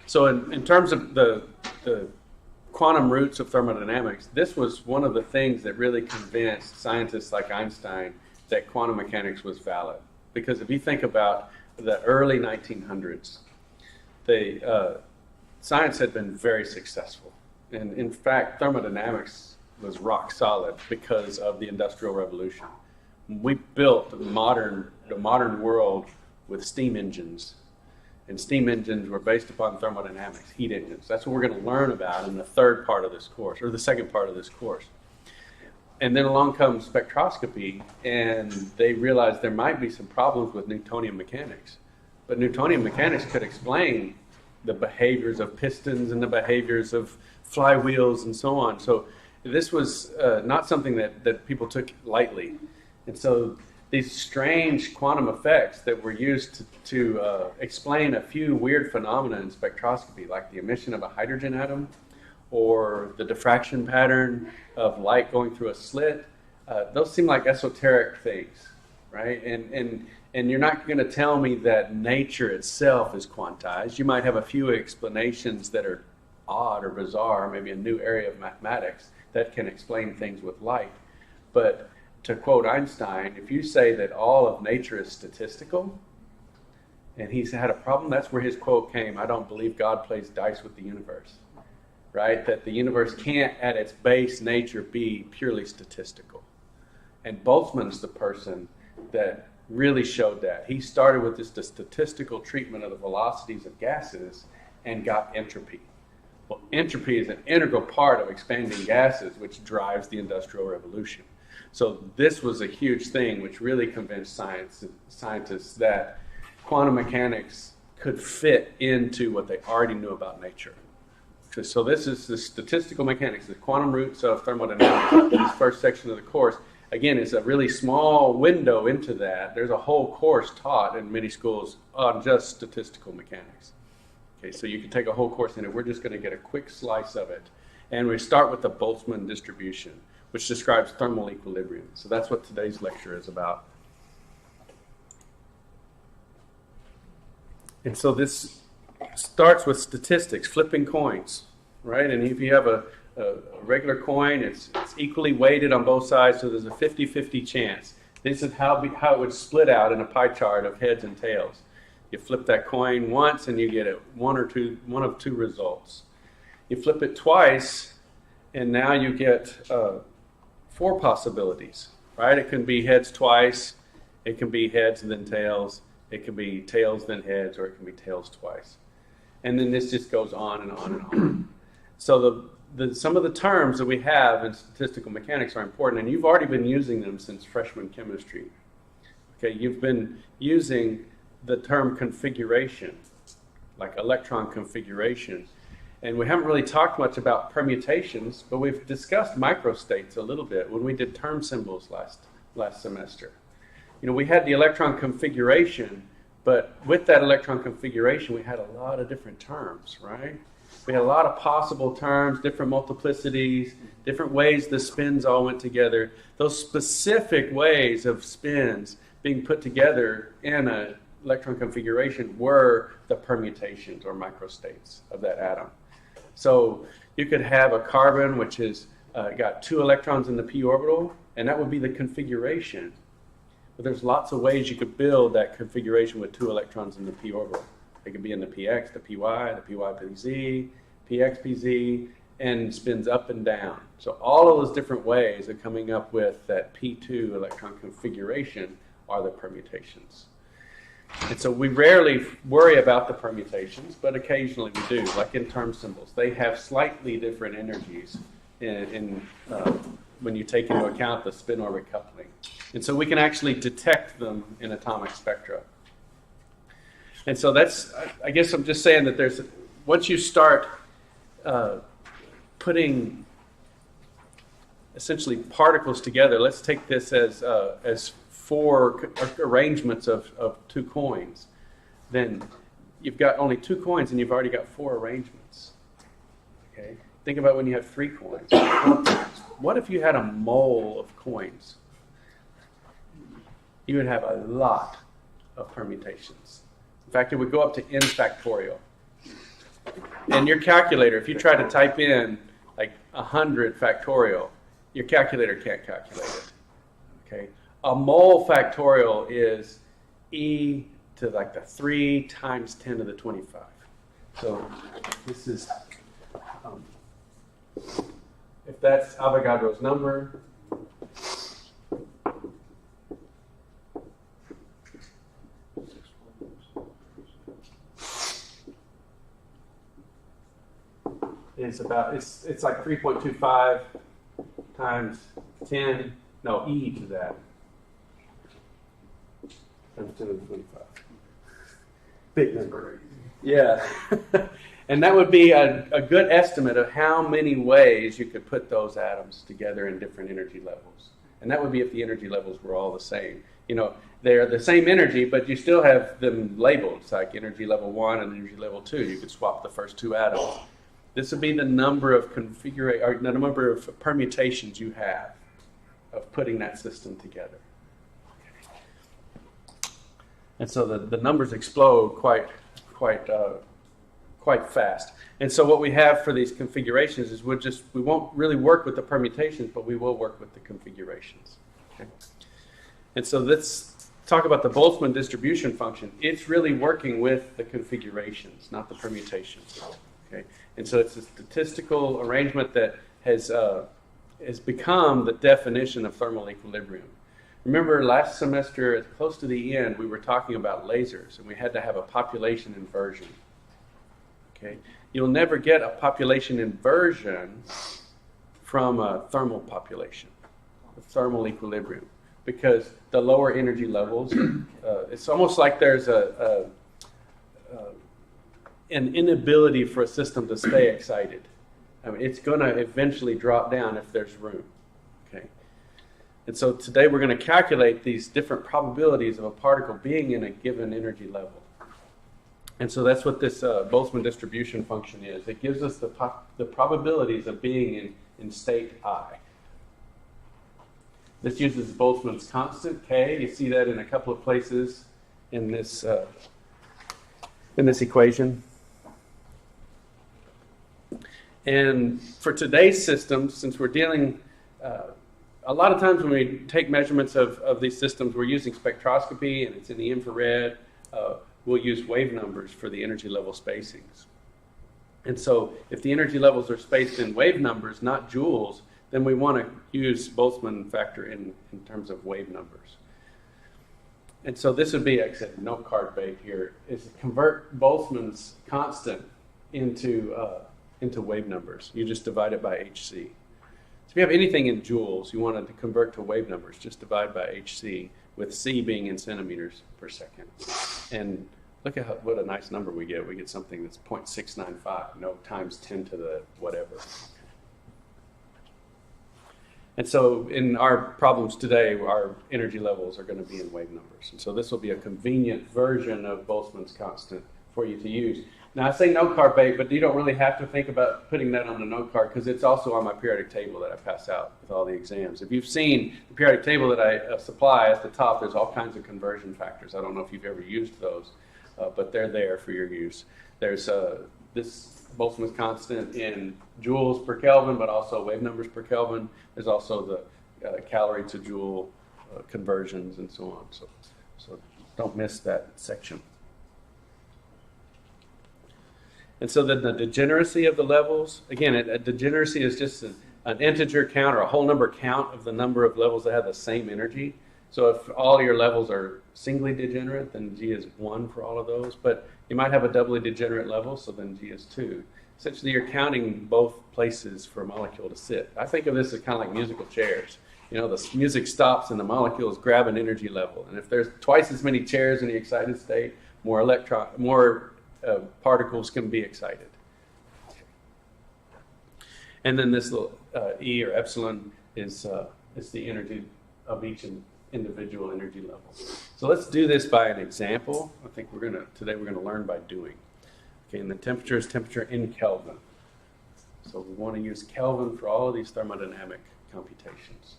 So in terms of the quantum roots of thermodynamics, this was one of the things that really convinced scientists like Einstein that quantum mechanics was valid. Because if you think about the early 1900s, science had been very successful. And in fact, thermodynamics was rock solid because of the Industrial Revolution. We built the modern world with steam engines. And steam engines were based upon thermodynamics, heat engines. That's what we're going to learn about in the third part of this course, or the second part of this course. And then along comes spectroscopy, and they realized there might be some problems with Newtonian mechanics. But Newtonian mechanics could explain the behaviors of pistons and the behaviors of flywheels and so on. So this was not something that people took lightly. And so these strange quantum effects that were used to explain a few weird phenomena in spectroscopy, like the emission of a hydrogen atom or the diffraction pattern of light going through a slit, those seem like esoteric things, right? And you're not going to tell me that nature itself is quantized. You might have a few explanations that are odd or bizarre, maybe a new area of mathematics that can explain things with light. But to quote Einstein, if you say that all of nature is statistical, and he's had a problem, that's where his quote came, I don't believe God plays dice with the universe, right? That the universe can't, at its base nature, be purely statistical. And Boltzmann's the person that really showed that. He started with the statistical treatment of the velocities of gases and got entropy. Well, entropy is an integral part of expanding gases, which drives the Industrial Revolution. So this was a huge thing which really convinced scientists that quantum mechanics could fit into what they already knew about nature. So this is the statistical mechanics, the quantum roots of thermodynamics. This first section of the course, again, is a really small window into that. There's a whole course taught in many schools on just statistical mechanics. Okay, so you can take a whole course in it. We're just going to get a quick slice of it. And we start with the Boltzmann distribution, which describes thermal equilibrium. So that's what today's lecture is about. And so this starts with statistics, flipping coins, right? And if you have a regular coin, it's equally weighted on both sides, so there's a 50-50 chance. This is how it would split out in a pie chart of heads and tails. You flip that coin once and you get one of two results. You flip it twice, and now you get 4 possibilities, right? It can be heads twice, it can be heads and then tails, it can be tails then heads, or it can be tails twice. And then this just goes on and on and on. So some of the terms that we have in statistical mechanics are important, and you've already been using them since freshman chemistry. Okay, you've been using the term configuration, like electron configuration. And we haven't really talked much about permutations, but we've discussed microstates a little bit when we did term symbols last semester. You know, we had the electron configuration, but with that electron configuration, we had a lot of different terms, right? We had a lot of possible terms, different multiplicities, different ways the spins all went together. Those specific ways of spins being put together in an electron configuration were the permutations or microstates of that atom. So you could have a carbon which has got 2 electrons in the p orbital, and that would be the configuration. But there's lots of ways you could build that configuration with 2 electrons in the p orbital. It could be in the px, the py, the pypz, pxpz, and spins up and down. So all of those different ways of coming up with that p2 electron configuration are the permutations. And so we rarely worry about the permutations, but occasionally we do, like in term symbols. They have slightly different energies when you take into account the spin-orbit coupling. And so we can actually detect them in atomic spectra. And so that's, I guess I'm just saying that once you start putting essentially particles together, let's take this as 4 arrangements of 2 coins, then you've got only 2 coins and you've already got 4 arrangements. Okay? Think about when you have 3 coins. What if you had a mole of coins? You would have a lot of permutations. In fact, it would go up to n factorial. And your calculator, if you try to type in like 100 factorial, your calculator can't calculate it. Okay, a mole factorial is e to like the 3 times 10 to the 25. So this is, if that's Avogadro's number, it's like 3.25 times 10, no, e to that, times 10 to the 25. Big number. Yeah. And that would be a good estimate of how many ways you could put those atoms together in different energy levels. And that would be if the energy levels were all the same. You know, they're the same energy, but you still have them labeled. It's like energy level 1 and energy level 2. You could swap the first two atoms. This would be the number of or the number of permutations you have of putting that system together. And so the numbers explode quite fast. And so what we have for these configurations is we won't really work with the permutations, but we will work with the configurations. Okay? And so let's talk about the Boltzmann distribution function. It's really working with the configurations, not the permutations. Okay? And so it's a statistical arrangement that has become the definition of thermal equilibrium. Remember last semester, at close to the end, we were talking about lasers, and we had to have a population inversion. Okay? You'll never get a population inversion from a thermal population, a thermal equilibrium, because the lower energy levels, it's almost like there's an inability for a system to stay excited. I mean, it's going to eventually drop down if there's room. Okay? And so today we're going to calculate these different probabilities of a particle being in a given energy level. And so that's what this Boltzmann distribution function is. It gives us the probabilities of being in state I. This uses Boltzmann's constant, K. You see that in a couple of places in this equation. And for today's systems, since we're dealing, a lot of times when we take measurements of these systems, we're using spectroscopy and it's in the infrared. We'll use wave numbers for the energy level spacings. And so if the energy levels are spaced in wave numbers, not joules, then we want to use Boltzmann factor in terms of wave numbers. And so this would be, like I said, no card bait here, is convert Boltzmann's constant into wave numbers. You just divide it by HC. So if you have anything in joules, you want to convert to wave numbers, just divide by HC, with C being in centimeters per second. And look at what a nice number we get. We get something that's 0.695, no, times 10 to the whatever. And so in our problems today, our energy levels are going to be in wave numbers. And so this will be a convenient version of Boltzmann's constant for you to use. Now I say no card bait, but you don't really have to think about putting that on the note card because it's also on my periodic table that I pass out with all the exams. If you've seen the periodic table that I supply at the top, there's all kinds of conversion factors. I don't know if you've ever used those, but they're there for your use. There's this Boltzmann's constant in joules per Kelvin, but also wave numbers per Kelvin. There's also the calorie to joule conversions and so on. So don't miss that section. And so then the degeneracy of the levels, again, a degeneracy is just an integer count or a whole number count of the number of levels that have the same energy. So if all your levels are singly degenerate, then G is 1 for all of those. But you might have a doubly degenerate level, so then G is 2. Essentially, you're counting both places for a molecule to sit. I think of this as kind of like musical chairs. You know, the music stops and the molecules grab an energy level. And if there's twice as many chairs in the excited state, more particles can be excited. And then this little E or epsilon is the energy of each individual energy level. So let's do this by an example. I think today we're gonna learn by doing. Okay, and the temperature is temperature in Kelvin. So we want to use Kelvin for all of these thermodynamic computations.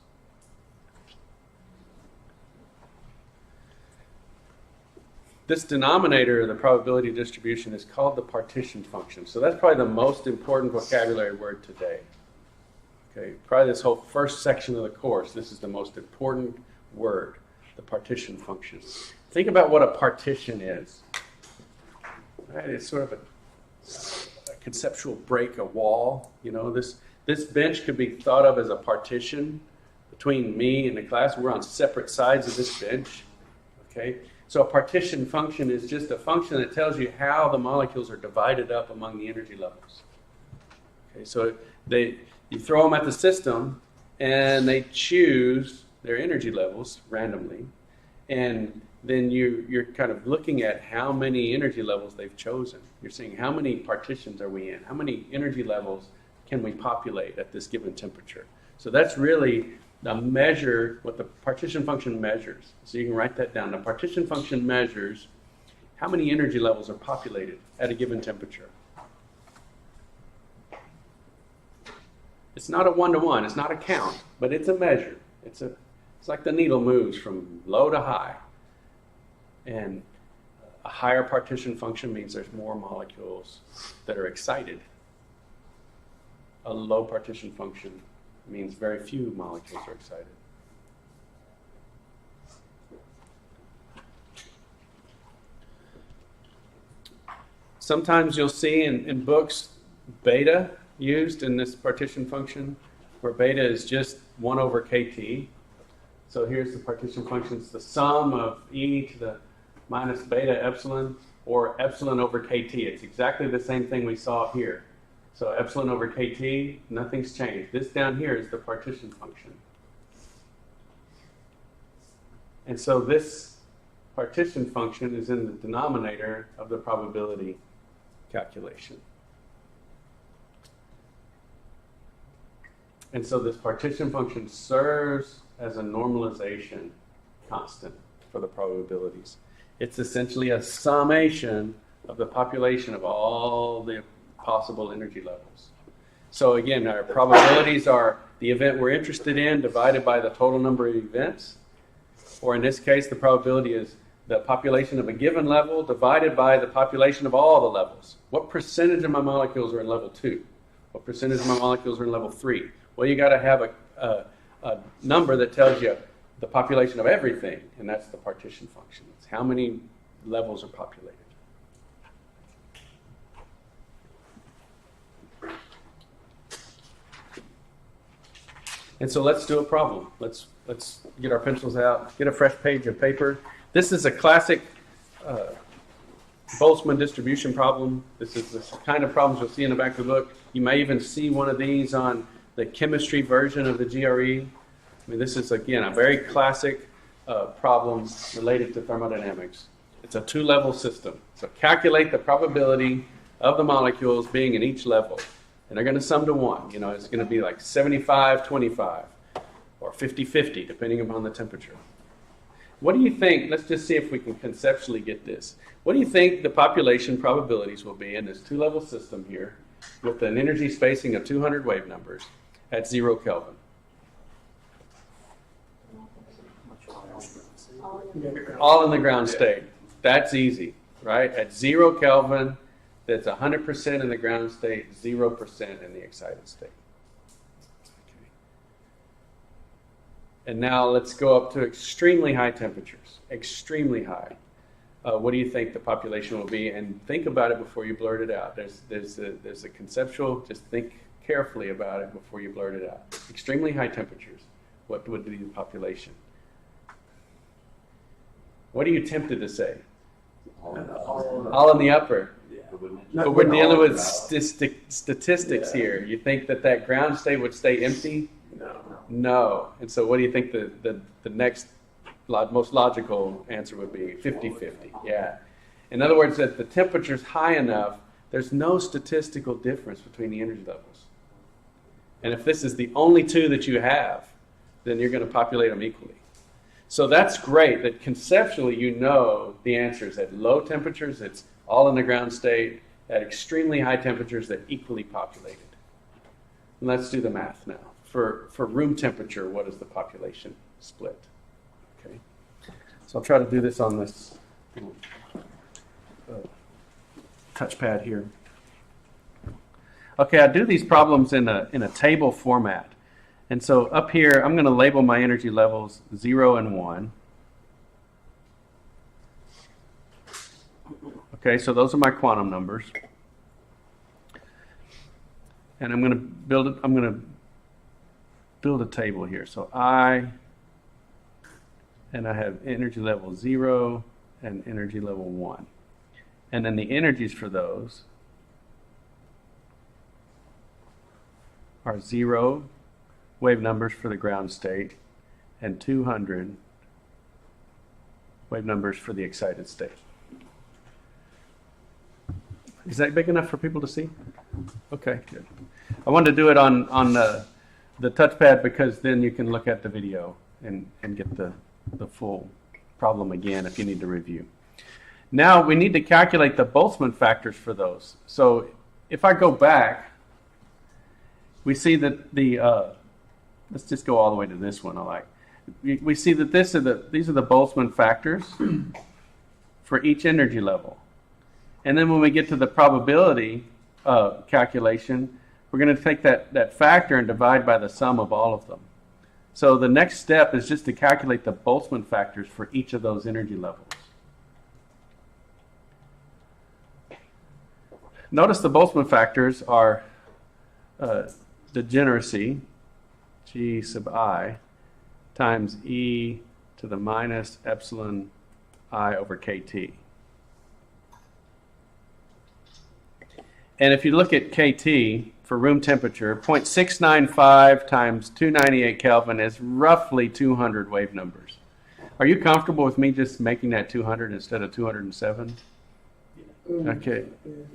this denominator of the probability distribution is called the partition function. So that's probably the most important vocabulary word today. Okay, probably this whole first section of the course, this is the most important word, the partition function. Think about what a partition is. Right? It's sort of a conceptual break, a wall. You know, this bench could be thought of as a partition between me and the class. We're on separate sides of this bench. Okay, so a partition function is just a function that tells you how the molecules are divided up among the energy levels. Okay, so you throw them at the system, and they choose their energy levels randomly, and then you're kind of looking at how many energy levels they've chosen. You're saying how many partitions are we in? How many energy levels can we populate at this given temperature? So that's really the measure, what the partition function measures. So you can write that down. The partition function measures how many energy levels are populated at a given temperature. It's not a one-to-one, it's not a count, but it's a measure. It's like the needle moves from low to high. And a higher partition function means there's more molecules that are excited. A low partition function means very few molecules are excited. Sometimes you'll see in books beta used in this partition function, where beta is just 1 over kt. So here's the partition function. It's the sum of e to the minus beta epsilon, or epsilon over kt. It's exactly the same thing we saw here. So epsilon over kt, nothing's changed. This down here is the partition function. And so this partition function is in the denominator of the probability calculation. And so this partition function serves as a normalization constant for the probabilities. It's essentially a summation of the population of all the possible energy levels. So again, our probabilities are the event we're interested in divided by the total number of events. Or in this case, the probability is the population of a given level divided by the population of all the levels. What percentage of my molecules are in level 2? What percentage of my molecules are in level 3? Well, you got to have a number that tells you the population of everything, and that's the partition function. It's how many levels are populated. And so let's do a problem. Let's get our pencils out, get a fresh page of paper. This is a classic Boltzmann distribution problem. This is the kind of problems you'll see in the back of the book. You may even see one of these on the chemistry version of the GRE. I mean, this is, again, a very classic problem related to thermodynamics. It's a 2-level system. So calculate the probability of the molecules being in each level. And they're going to sum to 1. You know, it's going to be like 75-25 or 50-50, depending upon the temperature. What do you think? Let's just see if we can conceptually get this. What do you think the population probabilities will be in this 2-level system here with an energy spacing of 200 wave numbers at 0 Kelvin? All in the ground state. That's easy, right? At 0 Kelvin, that's 100% in the ground state, 0% in the excited state. Okay. And now let's go up to extremely high temperatures, extremely high. What do you think the population will be? And think about it before you blurt it out. There's a conceptual, just think carefully about it before you blurt it out. Extremely high temperatures, what would be the population? What are you tempted to say? All in the upper. But we're dealing with statistics here. You think that ground state would stay empty? No. And so what do you think the next most logical answer would be? 50-50. Yeah. In other words, that the temperature's high enough, there's no statistical difference between the energy levels. And if this is the only 2 that you have, then you're going to populate them equally. So that's great that conceptually you know the answers. At low temperatures, it's all in the ground state. At extremely high temperatures, they're equally populated. And let's do the math now. For room temperature, what is the population split? Okay. So I'll try to do this on this touchpad here. Okay, I do these problems in a table format. And so up here, I'm going to label my energy levels 0 and 1. Okay, so those are my quantum numbers. And I'm going to build a table here. So I have energy level 0 and energy level 1. And then the energies for those are 0 wave numbers for the ground state and 200 wave numbers for the excited state. Is that big enough for people to see? Okay, good. I wanted to do it on the touchpad because then you can look at the video and get the full problem again if you need to review. Now we need to calculate the Boltzmann factors for those. So if I go back, we see that let's just go all the way to this one. We see that these are the Boltzmann factors for each energy level. And then when we get to the probability calculation, we're going to take that factor and divide by the sum of all of them. So the next step is just to calculate the Boltzmann factors for each of those energy levels. Notice the Boltzmann factors are degeneracy, G sub I, times e to the minus epsilon I over kT. And if you look at kT for room temperature, 0.695 times 298 Kelvin is roughly 200 wave numbers. Are you comfortable with me just making that 200 instead of 207? Okay.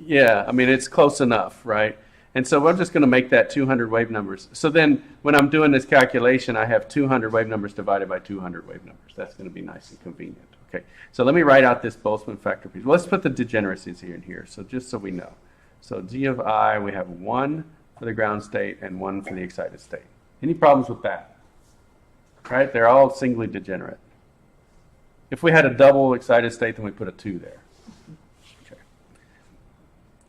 Yeah, I mean, it's close enough, right? And so we're just going to make that 200 wave numbers. So then when I'm doing this calculation, I have 200 wave numbers divided by 200 wave numbers. That's going to be nice and convenient. Okay. So let me write out this Boltzmann factor piece. Well, let's put the degeneracies here and here, so just so we know. So G of I, we have 1 for the ground state and 1 for the excited state. Any problems with that? Right? They're all singly degenerate. If we had a double excited state, then we put a 2 there. Okay.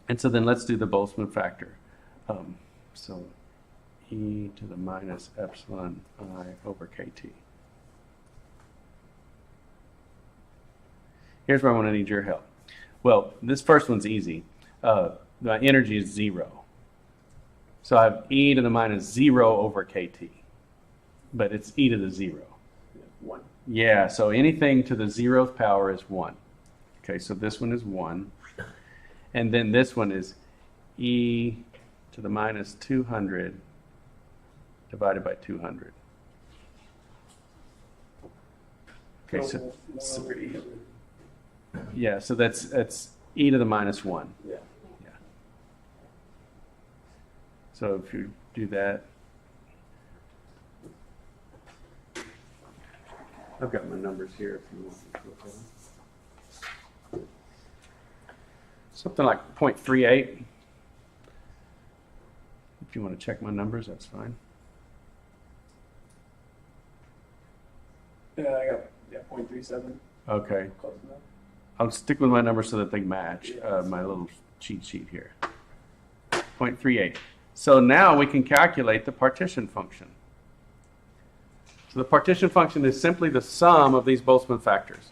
And so then let's do the Boltzmann factor. So e to the minus epsilon I over kT. Here's where I'm going to need your help. Well, this first one's easy. My energy is 0. So I have e to the minus 0 over kT. But it's e to the 0. 1. Yeah, so anything to the 0th power is 1. Okay, so this one is 1. And then this one is e to the minus 200 divided by 200. Okay, so yeah, so that's e to the minus 1. Yeah. So if you do that, I've got my numbers here if you want to look at them. Something like 0.38. If you want to check my numbers, that's fine. Yeah, I got 0.37. Okay. Close enough. I'll stick with my numbers so that they match my little cheat sheet here. 0.38. So now we can calculate the partition function. So the partition function is simply the sum of these Boltzmann factors.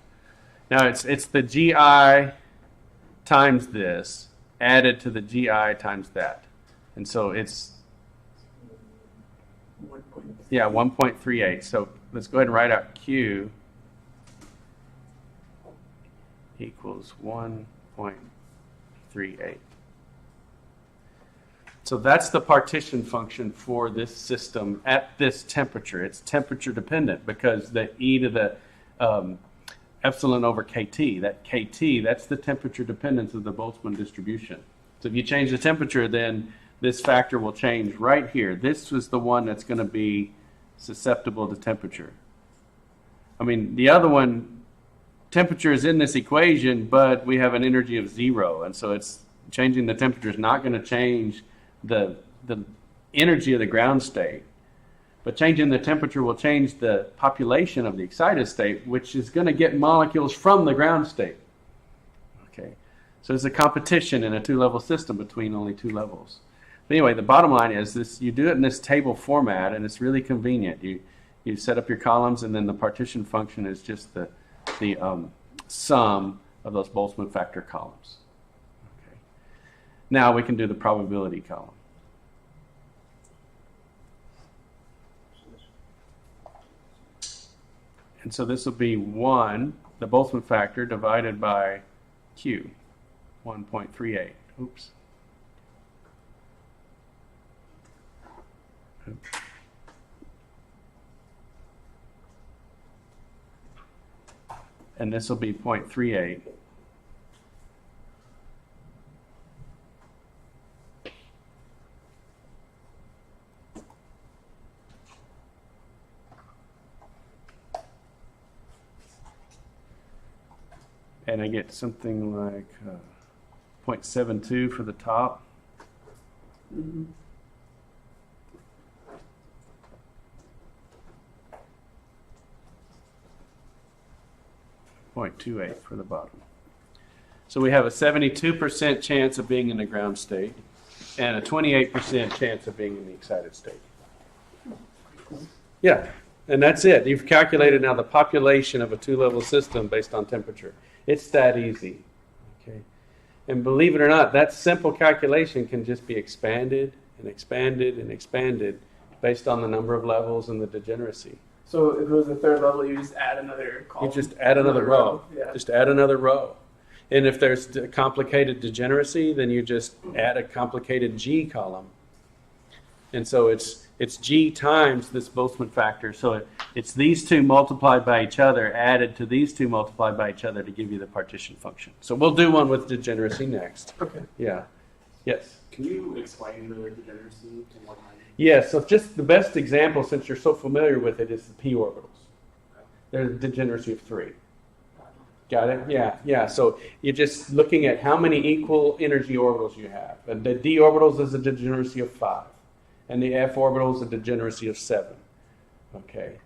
Now it's the GI times this added to the GI times that. And so it's 1.38. So let's go ahead and write out Q equals 1.38. So that's the partition function for this system at this temperature. It's temperature dependent because the e to the epsilon over kT, that kT, that's the temperature dependence of the Boltzmann distribution. So if you change the temperature, then this factor will change right here. This was the one that's going to be susceptible to temperature. I mean, the other one, temperature is in this equation, but we have an energy of 0. And so it's changing the temperature is not going to change the energy of the ground state. But changing the temperature will change the population of the excited state, which is going to get molecules from the ground state. Okay, So it's a competition in a two-level system between only two levels. But anyway, the bottom line is this: you do it in this table format, and it's really convenient. You set up your columns, and then the partition function is just the sum of those Boltzmann factor columns. Okay. Now we can do the probability column. And so this will be 1, the Boltzmann factor, divided by Q, 1.38. Oops. And this will be 0.38. And I get something like 0.72 for the top. Mm-hmm. 0.28 for the bottom. So we have a 72% chance of being in the ground state and a 28% chance of being in the excited state. Yeah, and that's it. You've calculated now the population of a two-level system based on temperature. It's that easy. Okay, and believe it or not, that simple calculation can just be expanded and expanded and expanded based on the number of levels and the degeneracy. So if it was the third level, you just add another column. You just add another row. Yeah. Just add another row. And if there's complicated degeneracy, then you just add a complicated G column. And so it's G times this Boltzmann factor. So it's these two multiplied by each other, added to these two multiplied by each other to give you the partition function. So we'll do one with degeneracy next. Okay. Yeah. Yes? Can you explain the degeneracy and what kind? Yeah, so just the best example, since you're so familiar with it, is the p orbitals. There's a degeneracy of 3. Got it? Yeah. So you're just looking at how many equal energy orbitals you have. And the d orbitals is a degeneracy of 5. And the f orbital is a degeneracy of 7. Okay.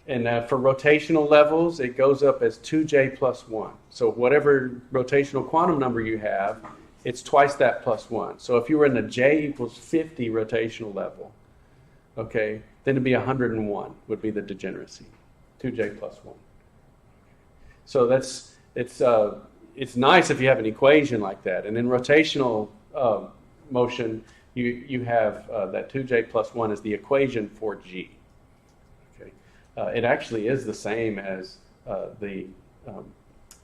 And for rotational levels, it goes up as 2j plus 1. So whatever rotational quantum number you have, it's twice that plus 1. So if you were in the j equals 50 rotational level, okay, then it'd be 101 would be the degeneracy, 2j plus 1. So it's nice if you have an equation like that. And in rotational motion, you have that 2j plus 1 is the equation for g. Okay, it actually is the same as the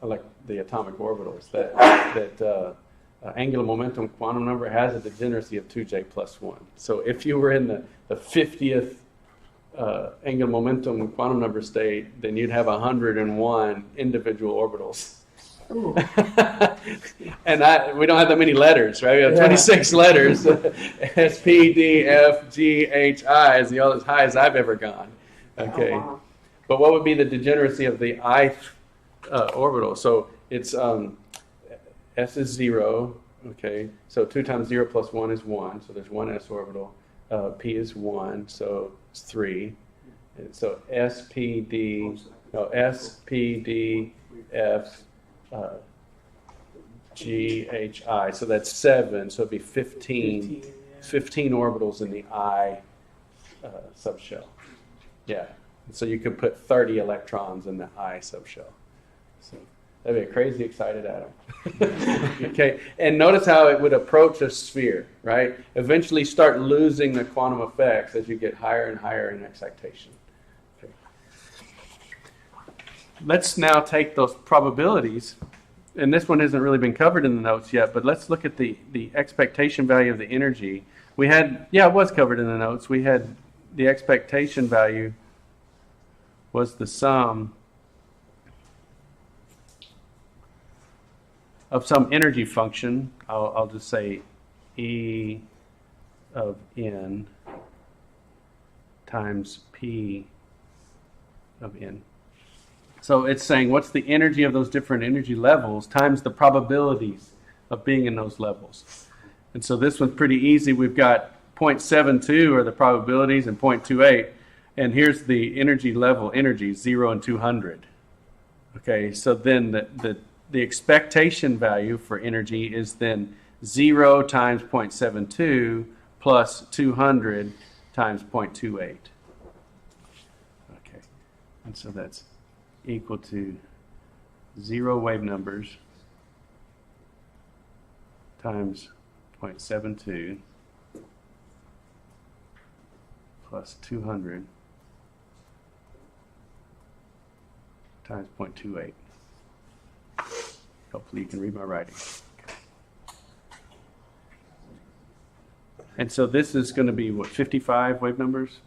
atomic orbitals that angular momentum quantum number has a degeneracy of 2j plus 1. So if you were in the 50th angular momentum quantum number state, then you'd have 101 individual orbitals. And we don't have that many letters, right? We have 26 letters. S, P, D, F, G, H, I is as high as I've ever gone. Okay. But what would be the degeneracy of the ith orbital? So it's S is 0, okay, so 2 times 0 plus 1 is 1, so there's one s orbital. P is 1, so it's 3. And so S, P, D, F, G, H, I, so that's 7, so it'd be 15 orbitals in the I subshell. Yeah, so you could put 30 electrons in the I subshell. So that'd be a crazy excited atom. Okay, and notice how it would approach a sphere, right? Eventually start losing the quantum effects as you get higher and higher in excitation. Okay. Let's now take those probabilities, and this one hasn't really been covered in the notes yet, but let's look at the expectation value of the energy. We had, it was covered in the notes. We had the expectation value was the sum of some energy function. I'll just say E of n times P of n. So it's saying what's the energy of those different energy levels times the probabilities of being in those levels. And so this one's pretty easy. We've got 0.72 are the probabilities and 0.28. And here's the energy level, 0 and 200. Okay, so then the the expectation value for energy is then 0 times 0.72 plus 200 times 0.28. Okay, and so that's equal to 0 wave numbers times 0.72 plus 200 times 0.28. Hopefully you can read my writing. And so this is going to be, what, 55 wave numbers?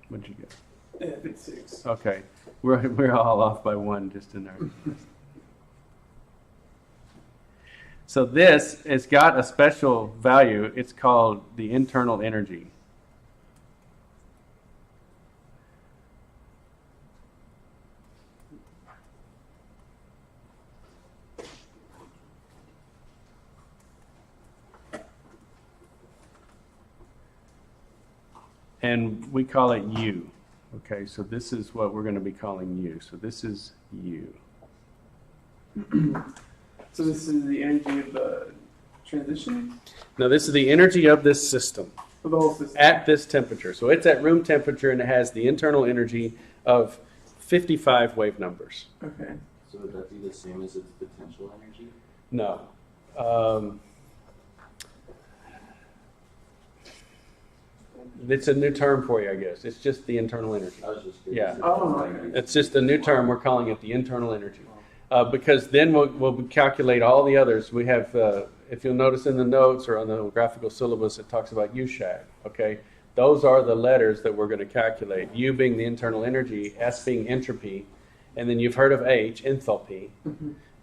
What did you get? Yeah, 56. Okay. We're all off by one just in there. So this has got a special value. It's called the internal energy. And we call it U. Okay, so this is what we're going to be calling U. So this is U. So this is the energy of the transition? Now this is the energy of this system Of the whole system? at this temperature. So it's at room temperature and it has the internal energy of 55 wave numbers. Okay. So would that be the same as its potential energy? No. It's a new term for you, I guess. It's just the internal energy. I was just curious. Yeah. Oh, okay. It's just a new term. We're calling it the internal energy. Because then we'll calculate all the others. We have, if you'll notice in the notes or on the graphical syllabus, it talks about U-shag, okay? Those are the letters that we're going to calculate. U being the internal energy, S being entropy, and then you've heard of H, enthalpy,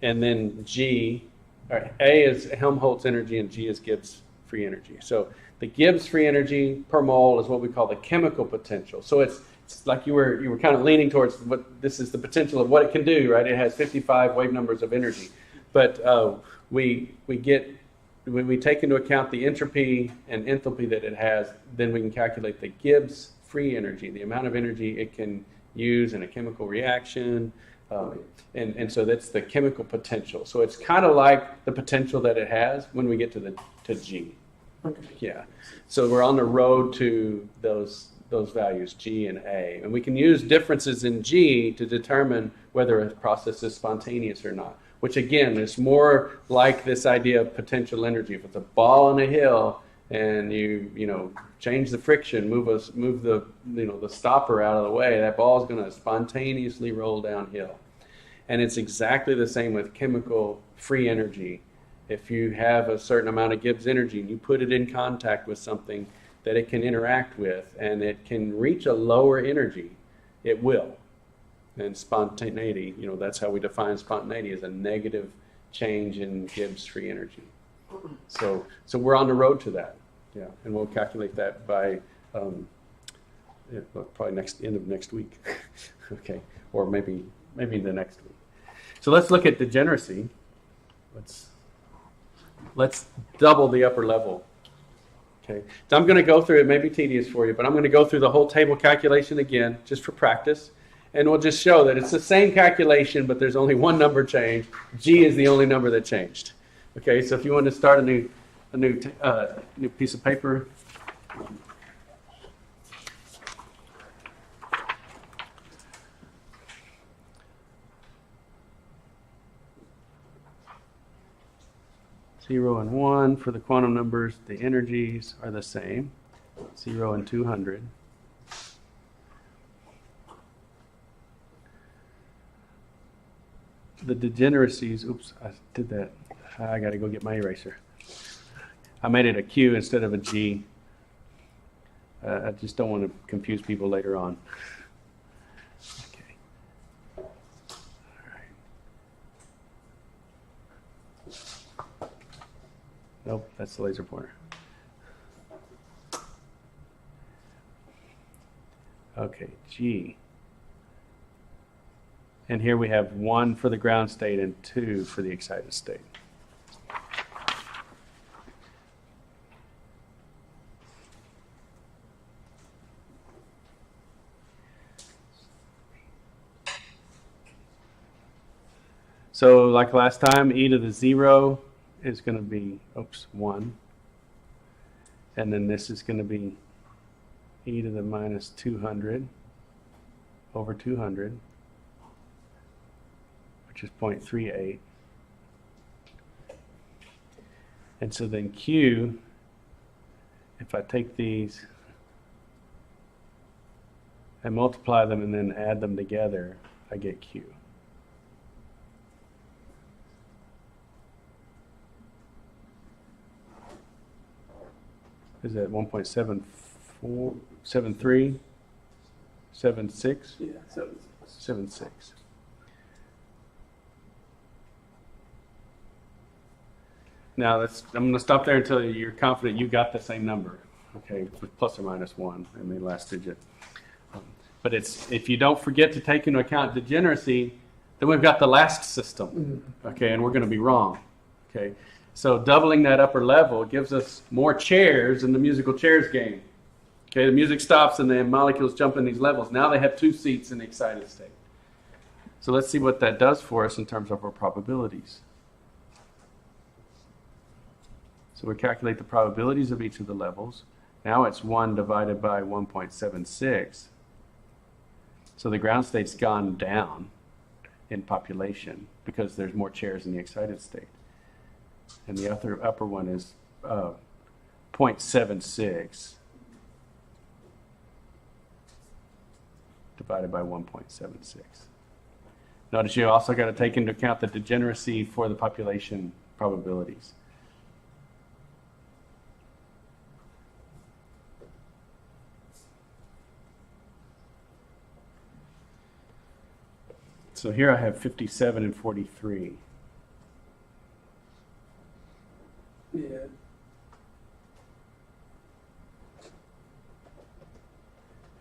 and then G, or A is Helmholtz energy and G is Gibbs free energy. So the Gibbs free energy per mole is what we call the chemical potential. So it's like you were kind of leaning towards what this is the potential of what it can do, right? It has 55 wave numbers of energy, but we take into account the entropy and enthalpy that it has. Then we can calculate the Gibbs free energy, the amount of energy it can use in a chemical reaction, and so that's the chemical potential. So it's kind of like the potential that it has when we get to G. Okay. Yeah. So we're on the road to those values, G and A. And we can use differences in G to determine whether a process is spontaneous or not, which again is more like this idea of potential energy. If it's a ball on a hill and you change the friction, move the stopper out of the way, that ball is going to spontaneously roll downhill. And it's exactly the same with chemical free energy. If you have a certain amount of Gibbs energy and you put it in contact with something that it can interact with and it can reach a lower energy, it will. And spontaneity, that's how we define spontaneity, as a negative change in Gibbs free energy. So we're on the road to that, yeah. And we'll calculate that by probably end of next week, okay, or maybe the next week. So let's look at degeneracy. Let's double the upper level. Okay, so I'm going to go through, it may be tedious for you, but I'm going to go through the whole table calculation again, just for practice. And we'll just show that it's the same calculation, but there's only one number changed. G is the only number that changed. Okay, so if you want to start a new piece of paper. Zero and 1 for the quantum numbers, the energies are the same, 0 and 200. The degeneracies, oops, I did that. I got to go get my eraser. I made it a Q instead of a G. I just don't want to confuse people later on. Okay. Nope, that's the laser pointer. Okay, G. And here we have 1 for the ground state and 2 for the excited state. So like last time, e to the 0 is going to be, 1. And then this is going to be e to the minus 200 over 200, which is 0.38. And so then q, if I take these and multiply them and then add them together, I get q. Is that 1.74, 73, 76? Yeah, 76. Now I'm going to stop there until you're confident you got the same number, okay, with plus or minus 1 in the last digit. But if you don't forget to take into account degeneracy, then we've got the last system, okay, and we're going to be wrong, okay. So doubling that upper level gives us more chairs in the musical chairs game. Okay, the music stops and the molecules jump in these levels. Now they have 2 seats in the excited state. So let's see what that does for us in terms of our probabilities. So we calculate the probabilities of each of the levels. Now it's 1 divided by 1.76. So the ground state's gone down in population because there's more chairs in the excited state. And the upper one is 0.76 divided by 1.76. Notice you also got to take into account the degeneracy for the population probabilities. So here I have 57 and 43. Yeah.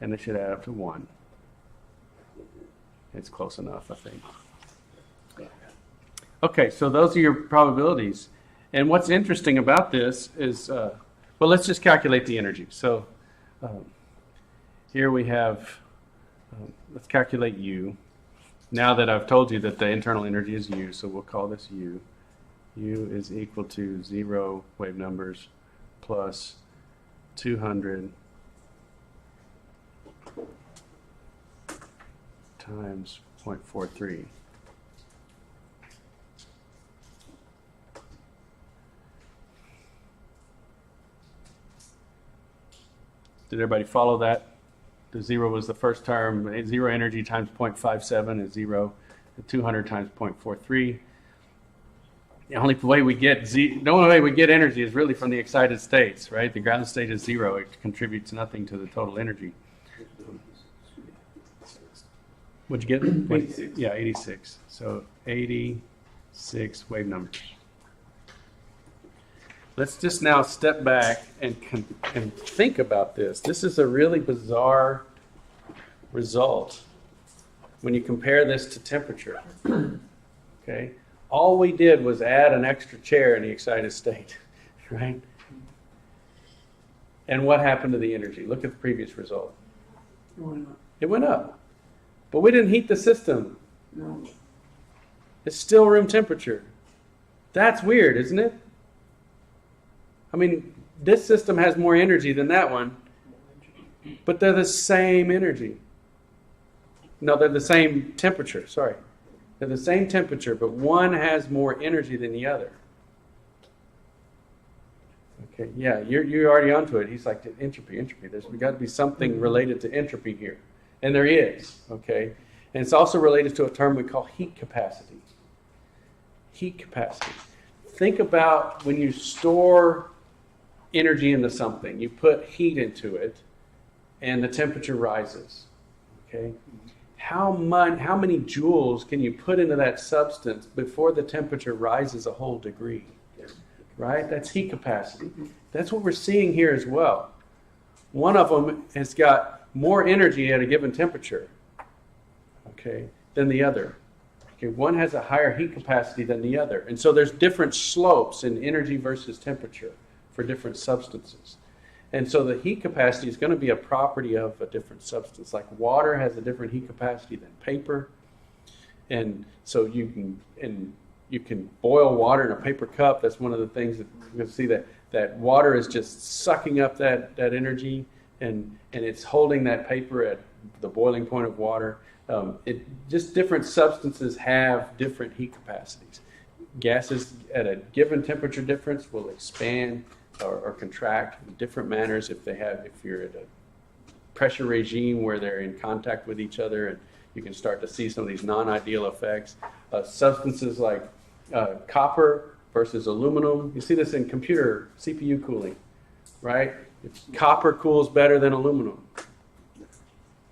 And it should add up to 1. It's close enough, I think. Okay, so those are your probabilities. And what's interesting about this is, well, let's just calculate the energy. So here we have, let's calculate U. Now that I've told you that the internal energy is U, so we'll call this U. U is equal to 0 wave numbers plus 200 times 0.43. Did everybody follow that? The 0 was the first term. 0 energy times 0.57 is 0. The 200 times 0.43. The only way we get energy is really from the excited states, right? The ground state is 0. It contributes nothing to the total energy. What'd you get? 86. Yeah, 86. So 86 wave numbers. Let's just now step back and think about this. This is a really bizarre result when you compare this to temperature. Okay? All we did was add an extra chair in the excited state, right? And what happened to the energy? Look at the previous result. It went up. But we didn't heat the system. No. It's still room temperature. That's weird, isn't it? I mean, this system has more energy than that one, but they're the same energy. No, they're the same temperature, sorry. They're the same temperature, but one has more energy than the other. Okay, yeah, you're already onto it. He's like, entropy. There's got to be something related to entropy here. And there is, okay? And it's also related to a term we call heat capacity. Heat capacity. Think about when you store energy into something. You put heat into it, and the temperature rises, okay? How many joules can you put into that substance before the temperature rises a whole degree? Right? That's heat capacity. That's what we're seeing here as well. One of them has got more energy at a given temperature, okay, than the other. Okay, one has a higher heat capacity than the other. And so there's different slopes in energy versus temperature for different substances. And so the heat capacity is going to be a property of a different substance. Like water has a different heat capacity than paper. And so you can boil water in a paper cup. That's one of the things that you can see, that water is just sucking up that energy, and it's holding that paper at the boiling point of water. Just different substances have different heat capacities. Gases at a given temperature difference will expand or contract in different manners if you're at a pressure regime where they're in contact with each other, and you can start to see some of these non-ideal effects. Substances like copper versus aluminum. You see this in computer CPU cooling, right? Copper cools better than aluminum.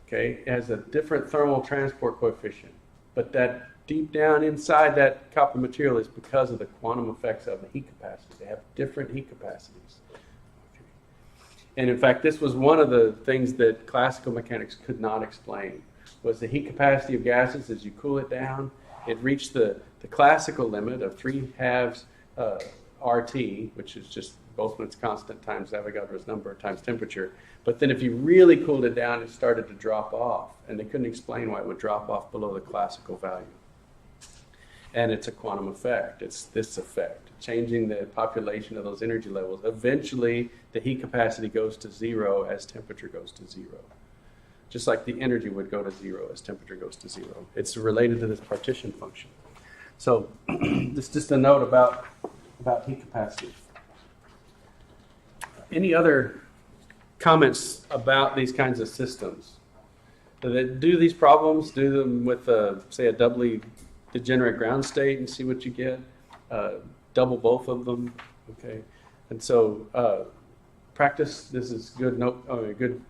Okay, it has a different thermal transport coefficient, but that deep down inside that copper material is because of the quantum effects of the heat capacity. They have different heat capacities. Okay. And in fact, this was one of the things that classical mechanics could not explain, was the heat capacity of gases as you cool it down. It reached the classical limit of 3/2 RT, which is just Boltzmann's constant times Avogadro's number times temperature. But then if you really cooled it down, it started to drop off, and they couldn't explain why it would drop off below the classical value. And it's a quantum effect. It's this effect, changing the population of those energy levels. Eventually, the heat capacity goes to zero as temperature goes to zero. Just like the energy would go to zero as temperature goes to zero. It's related to this partition function. So this is just a note about heat capacity. Any other comments about these kinds of systems? Do these problems, do them with, say, a doubly degenerate ground state and see what you get. Double both of them, okay? And so practice. This is good good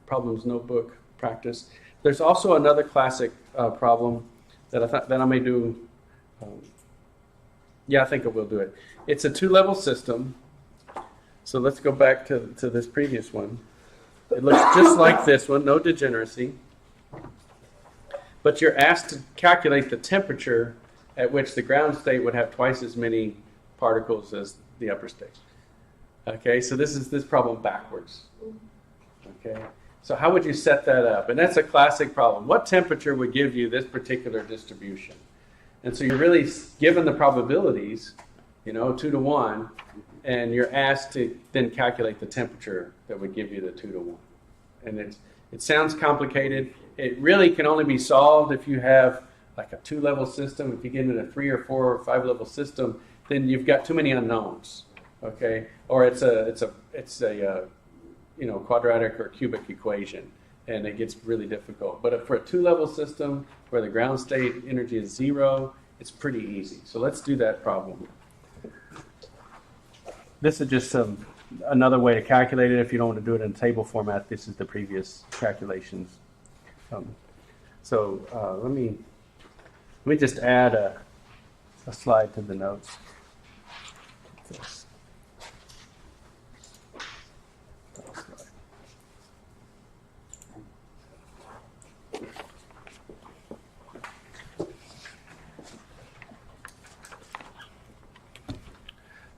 problems notebook practice. There's also another classic problem that I may do. I think I will do it. It's a two-level system. So let's go back to this previous one. It looks just like this one, no degeneracy. But you're asked to calculate the temperature at which the ground state would have twice as many particles as the upper state. Okay, so this is this problem backwards. Okay, so how would you set that up? And that's a classic problem. What temperature would give you this particular distribution? And so you're really given the probabilities, 2 to 1, and you're asked to then calculate the temperature that would give you the 2 to 1. And it sounds complicated. It really can only be solved if you have like a 2-level system. If you get into a 3 or 4 or 5-level system, then you've got too many unknowns. Okay, or it's a quadratic or cubic equation, and it gets really difficult. But for a 2-level system where the ground state energy is 0, it's pretty easy. So let's do that problem. This is just another way to calculate it. If you don't want to do it in table format, this is the previous calculations. Let me just add a slide to the notes. This.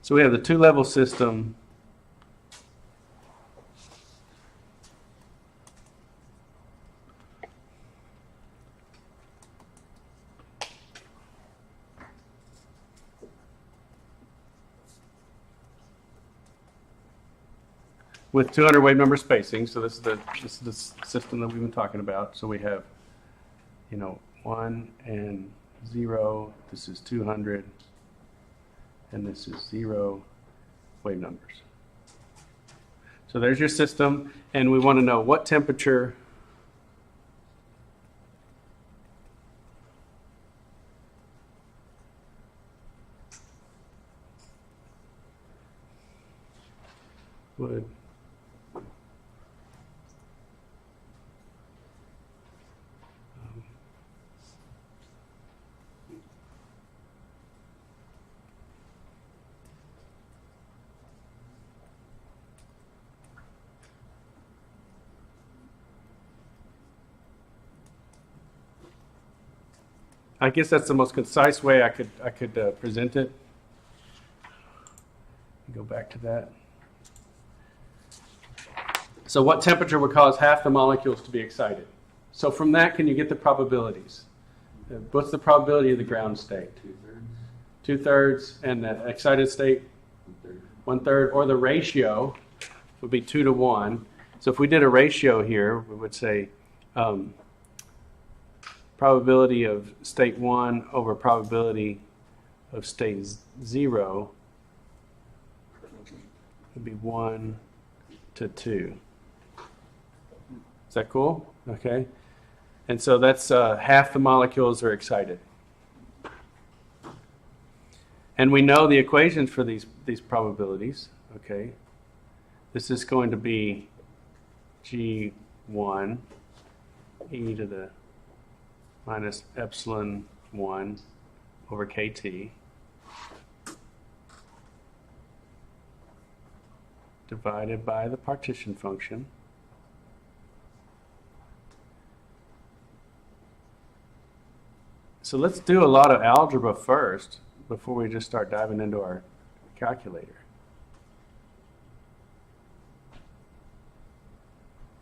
So we have the 2-level system. With 200 wave number spacing. So this is the system that we've been talking about. So we have, 1 and 0. This is 200. And this is 0 wave numbers. So there's your system, and we want to know what temperature would I guess that's the most concise way I could present it. Go back to that. So what temperature would cause half the molecules to be excited? So from that, can you get the probabilities? What's the probability of the ground state? 2/3. 2/3, and the excited state? 1/3. 1/3, or the ratio would be 2 to 1. So if we did a ratio here, we would say probability of state 1 over probability of state 0 would be 1 to 2. Is that cool? Okay. And so that's half the molecules are excited. And we know the equations for these probabilities. Okay. This is going to be G1 e to the minus epsilon 1 over KT divided by the partition function So let's do a lot of algebra first before we just start diving into our calculator.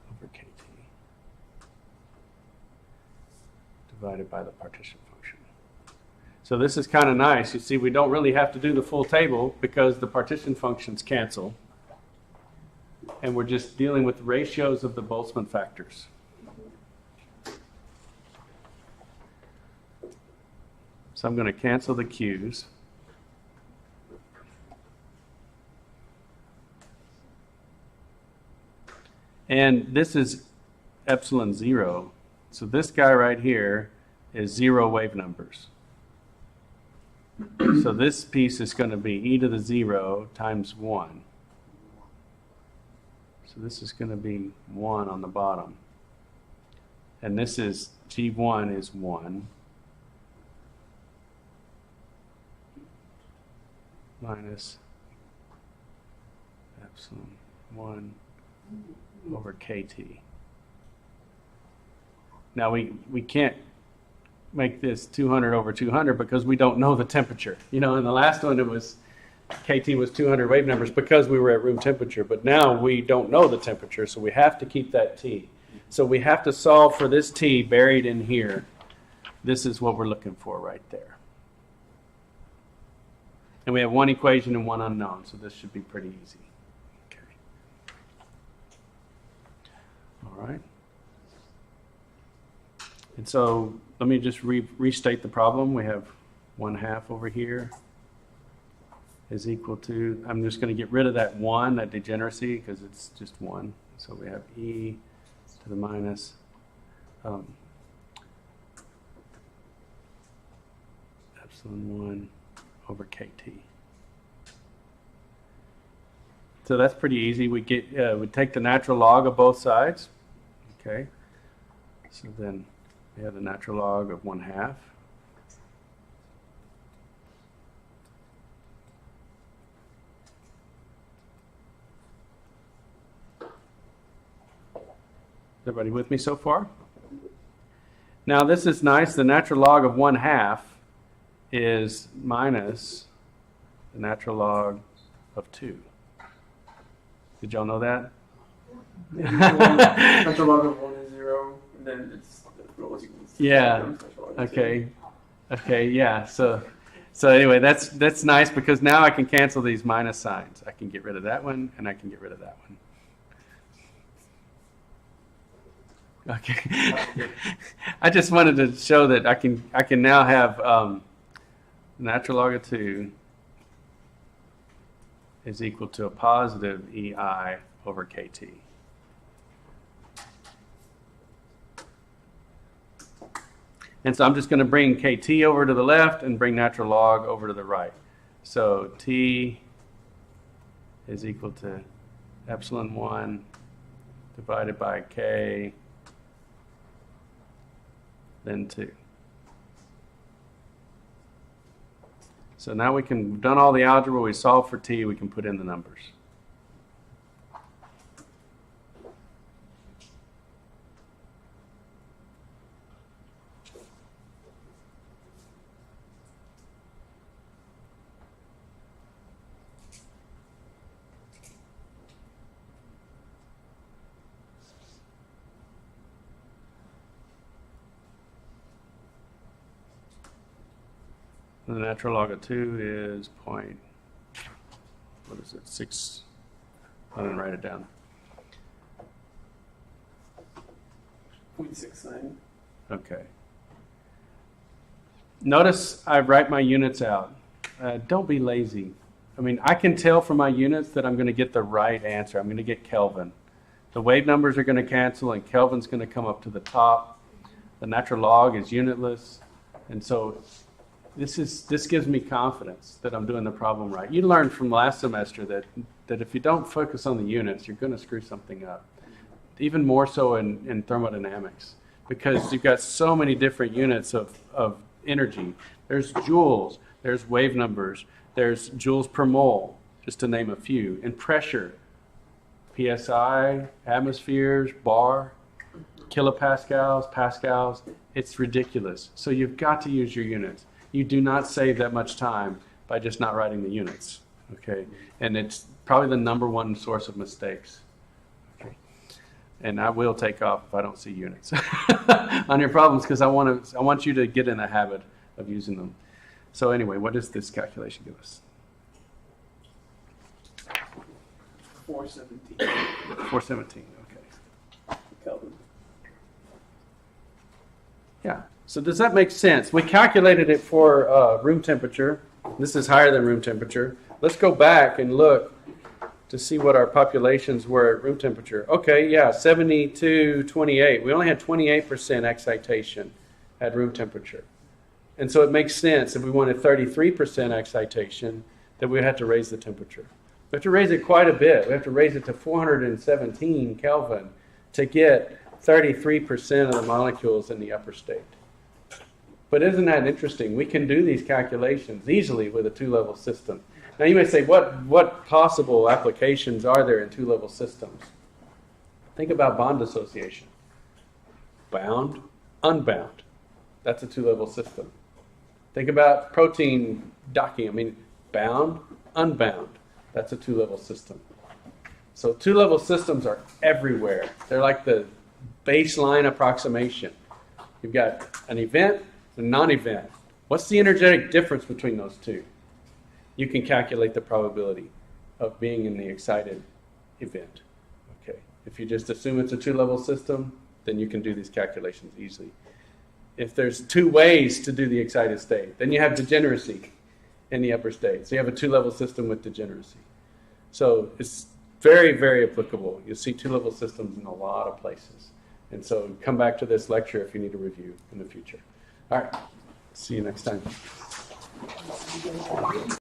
Over KT divided by the partition function. So this is kind of nice. You see, we don't really have to do the full table because the partition functions cancel. And we're just dealing with ratios of the Boltzmann factors. So I'm going to cancel the Q's. And this is epsilon 0. So this guy right here is 0 wave numbers. So this piece is going to be e to the 0 times 1. So this is going to be 1 on the bottom. And this is G1 is 1. Minus epsilon 1 over KT. Now we can't make this 200 over 200 because we don't know the temperature. You know, in the last one it was KT was 200 wave numbers because we were at room temperature, but now we don't know the temperature, so we have to keep that T. So we have to solve for this T buried in here. This is what we're looking for right there. And we have one equation and one unknown, so this should be pretty easy. Okay. All right. And so let me just restate the problem. We have 1/2 over here is equal to, I'm just going to get rid of that 1, that degeneracy, because it's just 1. So we have e to the minus epsilon 1 over KT. So that's pretty easy. We take the natural log of both sides. Okay. So then we have the natural log of 1/2. Everybody with me so far? Now this is nice. The natural log of 1/2 is minus the natural log of 2. Did y'all know that? Natural log of 1 is 0, and then it's the rows equals. Yeah. Okay. Okay. Yeah. So anyway, that's nice because now I can cancel these minus signs. I can get rid of that one, and I can get rid of that one. Okay. I just wanted to show that I can now have natural log of 2 is equal to a positive EI over KT. And so I'm just going to bring KT over to the left and bring natural log over to the right. So T is equal to epsilon 1 divided by K, then 2. So now we've done all the algebra, we solved for T, we can put in the numbers. And the natural log of 2 is point, what is it, 6, I didn't write it down. 0.69. Okay. Notice I write my units out. Don't be lazy. I mean, I can tell from my units that I'm going to get the right answer. I'm going to get Kelvin. The wave numbers are going to cancel and Kelvin's going to come up to the top. The natural log is unitless. And so this gives me confidence that I'm doing the problem right. You learned from last semester that if you don't focus on the units, you're going to screw something up. Even more so in thermodynamics, because you've got so many different units of energy. There's joules, there's wave numbers, there's joules per mole, just to name a few. And pressure, PSI, atmospheres, bar, kilopascals, pascals. It's ridiculous. So you've got to use your units. You do not save that much time by just not writing the units, okay? And it's probably the #1 source of mistakes. Okay. And I will take off if I don't see units on your problems, because I want you to get in the habit of using them. So anyway, what does this calculation give us? 417 417, okay. Kelvin. Yeah, so does that make sense? We calculated it for room temperature. This is higher than room temperature. Let's go back and look to see what our populations were at room temperature. Okay, yeah, 7228. We only had 28% excitation at room temperature. And so it makes sense if we wanted 33% excitation that we had to raise the temperature. We have to raise it quite a bit. We have to raise it to 417 Kelvin to get 33% of the molecules in the upper state. But isn't that interesting? We can do these calculations easily with a two-level system. Now you may say, what possible applications are there in two-level systems? Think about bond association. Bound, unbound. That's a two-level system. Think about protein docking. Bound, unbound. That's a two-level system. So two-level systems are everywhere. They're like the baseline approximation. You've got an event and a non-event. What's the energetic difference between those two? You can calculate the probability of being in the excited event. Okay. If you just assume it's a two-level system, then you can do these calculations easily. If there's two ways to do the excited state, then you have degeneracy in the upper state. So you have a two-level system with degeneracy. So it's very, very applicable. You'll see two-level systems in a lot of places. And so come back to this lecture if you need a review in the future. All right. See you next time.